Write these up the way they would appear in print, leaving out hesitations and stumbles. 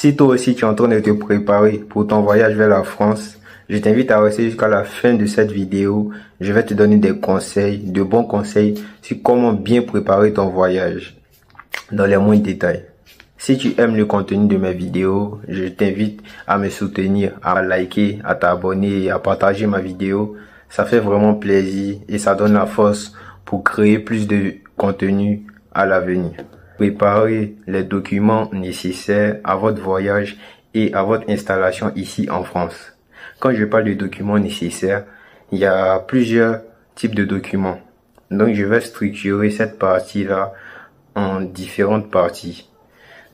Si toi aussi tu es en train de te préparer pour ton voyage vers la France, je t'invite à rester jusqu'à la fin de cette vidéo. Je vais te donner des conseils, de bons conseils sur comment bien préparer ton voyage dans les moindres détails. Si tu aimes le contenu de mes vidéos, je t'invite à me soutenir, à liker, à t'abonner et à partager ma vidéo. Ça fait vraiment plaisir et ça donne la force pour créer plus de contenu à l'avenir. Préparez les documents nécessaires à votre voyage et à votre installation ici en France. Quand je parle de documents nécessaires, il y a plusieurs types de documents. Donc je vais structurer cette partie-là en différentes parties.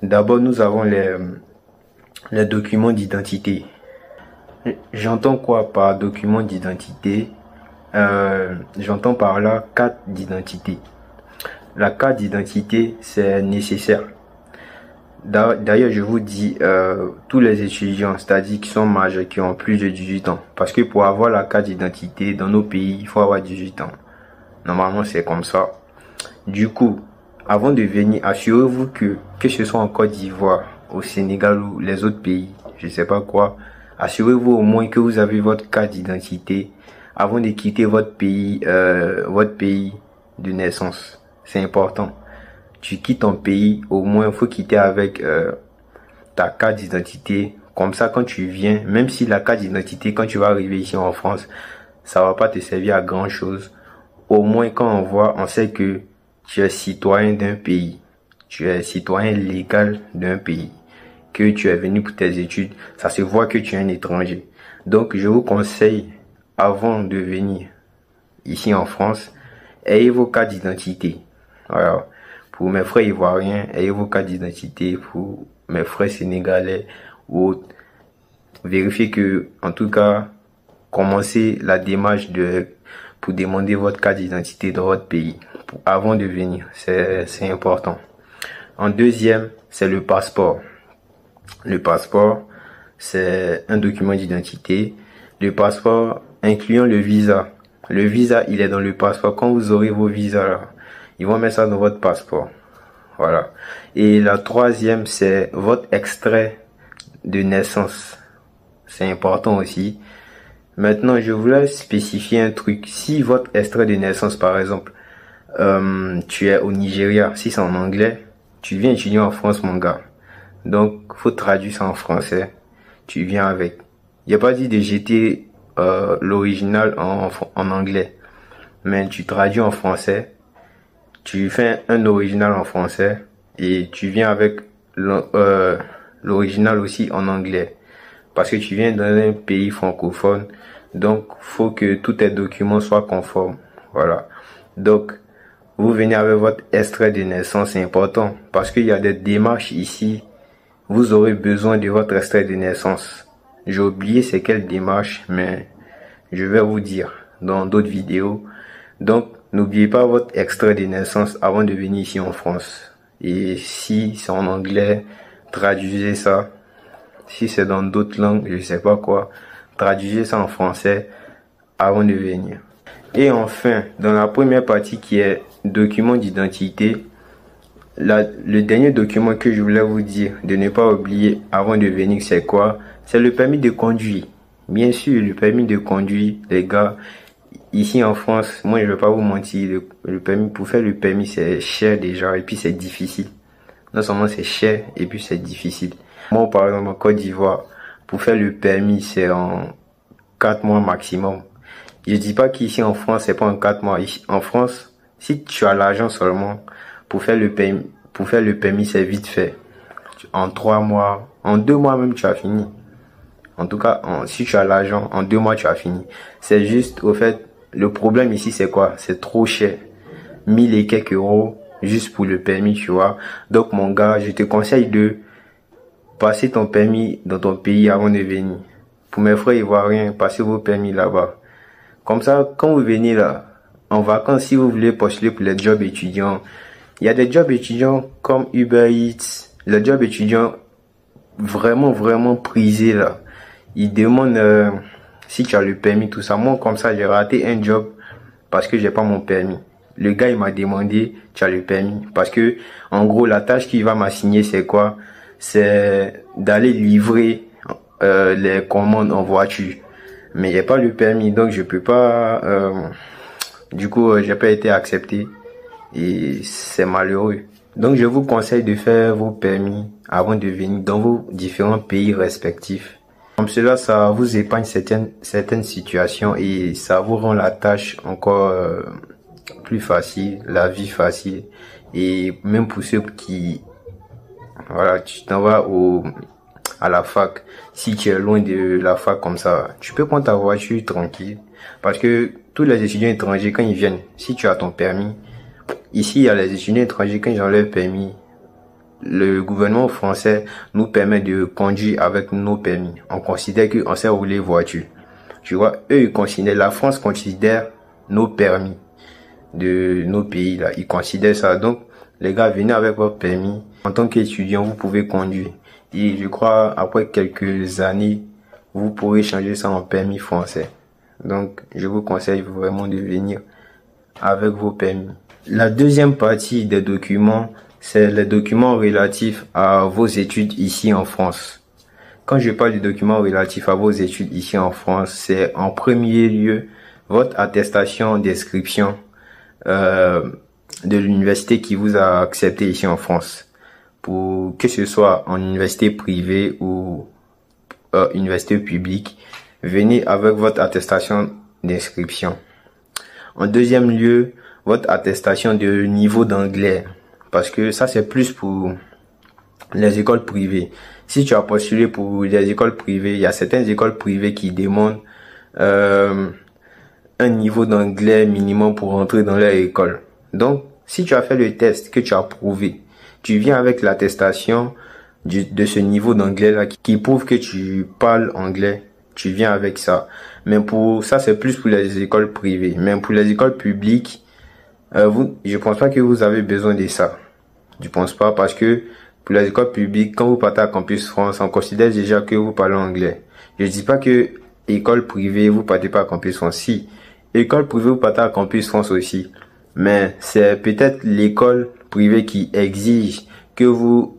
D'abord, nous avons les documents d'identité. J'entends quoi par document d'identité? J'entends par là carte d'identité. La carte d'identité, c'est nécessaire. D'ailleurs, je vous dis, tous les étudiants, c'est-à-dire qui sont majeurs, qui ont plus de 18 ans. Parce que pour avoir la carte d'identité dans nos pays, il faut avoir 18 ans. Normalement, c'est comme ça. Du coup, avant de venir, assurez-vous que ce soit en Côte d'Ivoire, au Sénégal ou les autres pays, je sais pas quoi, assurez-vous au moins que vous avez votre carte d'identité avant de quitter votre pays de naissance. C'est important. Tu quittes ton pays, au moins il faut quitter avec ta carte d'identité. Comme ça, quand tu viens, même si la carte d'identité, quand tu vas arriver ici en France, ça va pas te servir à grand chose. Au moins quand on voit, on sait que tu es citoyen d'un pays. Tu es citoyen légal d'un pays. Que tu es venu pour tes études. Ça se voit que tu es un étranger. Donc, je vous conseille, avant de venir ici en France, ayez vos cartes d'identité. Voilà. Pour mes frères ivoiriens, ayez vos cartes d'identité. Pour mes frères sénégalais ou autres, vérifiez que, en tout cas, commencez la démarche pour demander votre carte d'identité dans votre pays avant de venir. C'est important. En deuxième, c'est le passeport. Le passeport, c'est un document d'identité. Le passeport incluant le visa. Le visa, il est dans le passeport. Quand vous aurez vos visas là, ils vont mettre ça dans votre passeport. Voilà. Et la troisième, c'est votre extrait de naissance. C'est important aussi. Maintenant, je voulais spécifier un truc. Si votre extrait de naissance, par exemple, tu es au Nigeria, si c'est en anglais, tu viens étudier en France, mon gars. Donc, faut traduire ça en français. Tu viens avec. Il n'y a pas dit de jeter l'original en anglais. Mais tu traduis en français. Tu fais un original en français. Et tu viens avec l'original aussi en anglais. Parce que tu viens dans un pays francophone. Donc, faut que tous tes documents soient conformes. Voilà. Donc, vous venez avec votre extrait de naissance, c'est important. Parce qu'il y a des démarches ici. Vous aurez besoin de votre extrait de naissance. J'ai oublié c'est quelle démarche, mais je vais vous dire dans d'autres vidéos. Donc, n'oubliez pas votre extrait de naissance avant de venir ici en France. Et si c'est en anglais, traduisez ça. Si c'est dans d'autres langues, je sais pas quoi, traduisez ça en français avant de venir. Et enfin, dans la première partie qui est document d'identité, le dernier document que je voulais vous dire de ne pas oublier avant de venir, c'est quoi? C'est le permis de conduire. Bien sûr, le permis de conduire, les gars, ici en France, moi je vais pas vous mentir, le permis, pour faire le permis, c'est cher déjà et puis c'est difficile. Non seulement c'est cher et puis c'est difficile. Moi, par exemple, en Côte d'Ivoire, pour faire le permis, c'est en 4 mois maximum. Je dis pas qu'ici en France, c'est pas en 4 mois. Ici, en France, si tu as l'argent seulement, pour faire le permis, c'est vite fait. En 3 mois, en 2 mois même, tu as fini. En tout cas, si tu as l'argent, en 2 mois, tu as fini. C'est juste, au fait, le problème ici, c'est quoi? C'est trop cher. 1000 et quelques euros, juste pour le permis, tu vois. Donc, mon gars, je te conseille de passer ton permis dans ton pays avant de venir. Pour mes frères ivoiriens, passez vos permis là-bas. Comme ça, quand vous venez là, en vacances, si vous voulez postuler pour les jobs étudiants, il y a des jobs étudiants comme Uber Eats, les jobs étudiants vraiment prisés là. Ils demandent si tu as le permis, tout ça. Moi, comme ça, j'ai raté un job parce que j'ai pas mon permis. Le gars, il m'a demandé, tu as le permis? Parce que, en gros, la tâche qu'il va m'assigner, c'est quoi? C'est d'aller livrer les commandes en voiture. Mais j'ai pas le permis, donc je peux pas. Du coup, j'ai pas été accepté et c'est malheureux. Donc, je vous conseille de faire vos permis avant de venir dans vos différents pays respectifs. Comme cela, ça vous épargne certaines situations et ça vous rend la tâche encore plus facile, la vie facile. Et même pour ceux qui, voilà, tu t'en vas à la fac, si tu es loin de la fac comme ça, tu peux prendre ta voiture tranquille. Parce que tous les étudiants étrangers, quand ils viennent, si tu as ton permis, ici, il y a les étudiants étrangers, quand ils ont leur permis, le gouvernement français nous permet de conduire avec nos permis. On considère qu'on sait rouler voiture. Tu vois, eux, ils considèrent, la France considère nos permis de nos pays là. Ils considèrent ça. Donc, les gars, venez avec votre permis. En tant qu'étudiant, vous pouvez conduire. Et je crois, après quelques années, vous pourrez changer ça en permis français. Donc, je vous conseille vraiment de venir avec vos permis. La deuxième partie des documents, c'est les documents relatifs à vos études ici en France. Quand je parle de documents relatifs à vos études ici en France, c'est en premier lieu votre attestation d'inscription de l'université qui vous a accepté ici en France. Pour que ce soit en université privée ou université publique, venez avec votre attestation d'inscription. En deuxième lieu, votre attestation de niveau d'anglais. Parce que ça, c'est plus pour les écoles privées. Si tu as postulé pour les écoles privées, il y a certaines écoles privées qui demandent un niveau d'anglais minimum pour entrer dans leur école. Donc, si tu as fait le test, que tu as prouvé, tu viens avec l'attestation de ce niveau d'anglais-là qui prouve que tu parles anglais. Tu viens avec ça. Mais pour ça, c'est plus pour les écoles privées. Mais pour les écoles publiques, je pense pas que vous avez besoin de ça. Je pense pas parce que pour les écoles publiques, quand vous partez à Campus France, on considère déjà que vous parlez anglais. Je dis pas que école privée, vous partez pas à Campus France. Si, école privée, vous partez à Campus France aussi. Mais c'est peut-être l'école privée qui exige que vous,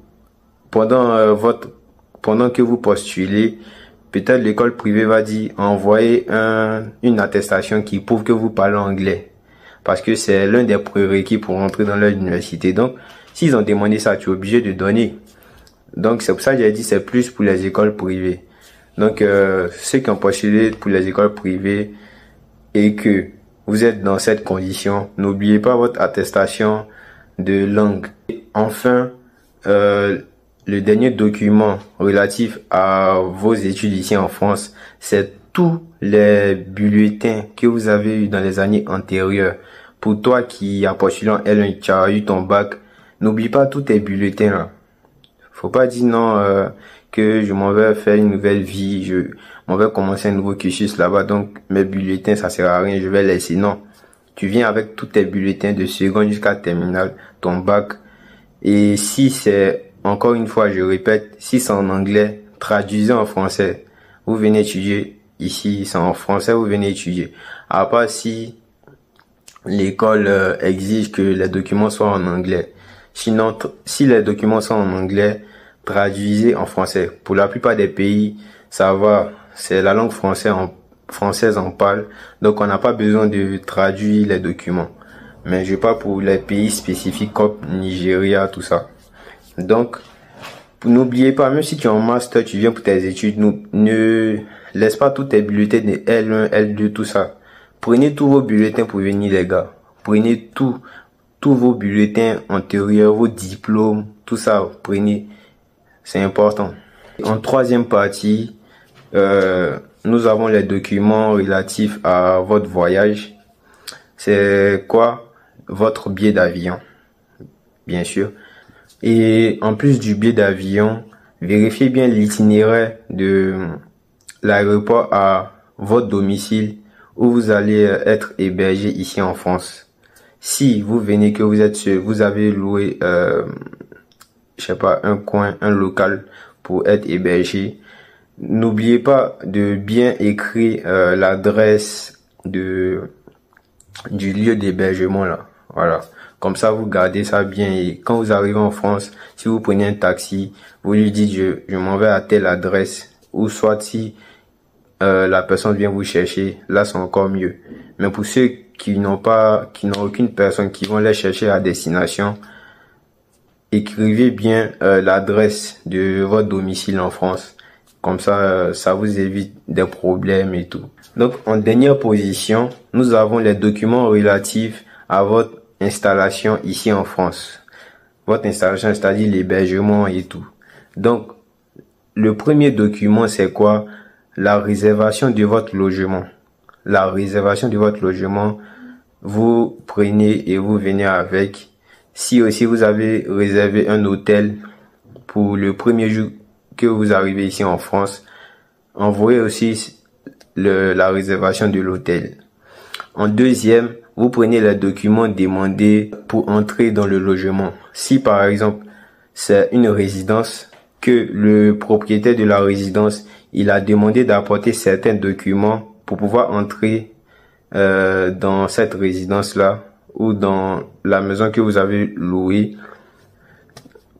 pendant que vous postulez, peut-être l'école privée va dire envoyer une attestation qui prouve que vous parlez anglais. Parce que c'est l'un des prérequis pour entrer dans leur université. Donc, s'ils ont demandé ça, tu es obligé de donner. Donc, c'est pour ça que j'ai dit c'est plus pour les écoles privées. Donc, ceux qui ont postulé pour les écoles privées et que vous êtes dans cette condition, n'oubliez pas votre attestation de langue. Enfin, le dernier document relatif à vos études ici en France, c'est tous les bulletins que vous avez eu dans les années antérieures. Pour toi qui a postulé en L1, tu as eu ton bac, n'oublie pas tous tes bulletins là. Faut pas dire non que je m'en vais faire une nouvelle vie, je m'en vais commencer un nouveau cursus là-bas, donc mes bulletins ça sert à rien, je vais laisser. Non, tu viens avec tous tes bulletins de seconde jusqu'à terminale, ton bac. Et si c'est, encore une fois je répète, si c'est en anglais, traduisez en français. Vous venez étudier ici, c'est en français, vous venez étudier. À part si l'école exige que les documents soient en anglais. Sinon, si les documents sont en anglais, traduisez en français. Pour la plupart des pays, ça va, c'est la langue française en parle, donc on n'a pas besoin de traduire les documents. Mais je parle pour les pays spécifiques comme Nigeria, tout ça. Donc, n'oubliez pas, même si tu es en master, tu viens pour tes études, ne laisse pas tous tes bulletins de L1, L2, tout ça. Prenez tous vos bulletins pour venir, les gars. Prenez tous vos bulletins antérieurs, vos diplômes, tout ça, prenez. C'est important. En troisième partie, nous avons les documents relatifs à votre voyage. C'est quoi? Votre billet d'avion, bien sûr. Et en plus du billet d'avion, vérifiez bien l'itinéraire de l'aéroport à votre domicile où vous allez être hébergé ici en France. Si vous venez que vous êtes seul, vous avez loué, je sais pas, un coin, un local pour être hébergé. N'oubliez pas de bien écrire l'adresse du lieu d'hébergement là. Voilà. Comme ça, vous gardez ça bien et quand vous arrivez en France, si vous prenez un taxi, vous lui dites je m'en vais à telle adresse ou soit si la personne vient vous chercher, là c'est encore mieux. Mais pour ceux qui n'ont aucune personne qui vont les chercher à destination, écrivez bien l'adresse de votre domicile en France. Comme ça, ça vous évite des problèmes et tout. Donc, en dernière position, nous avons les documents relatifs à votre installation ici en France. Votre installation, c'est-à-dire l'hébergement et tout. Donc, le premier document, c'est quoi? La réservation de votre logement. La réservation de votre logement, vous prenez et vous venez avec. Si aussi vous avez réservé un hôtel pour le premier jour que vous arrivez ici en France, envoyez aussi la réservation de l'hôtel. En deuxième, vous prenez les documents demandés pour entrer dans le logement. Si par exemple, c'est une résidence, que le propriétaire de la résidence, il a demandé d'apporter certains documents pour pouvoir entrer dans cette résidence-là ou dans la maison que vous avez louée.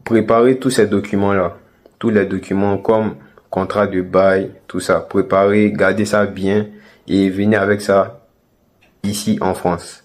Préparez tous ces documents-là. Tous les documents comme contrat de bail, tout ça. Préparez, gardez ça bien et venez avec ça ici en France.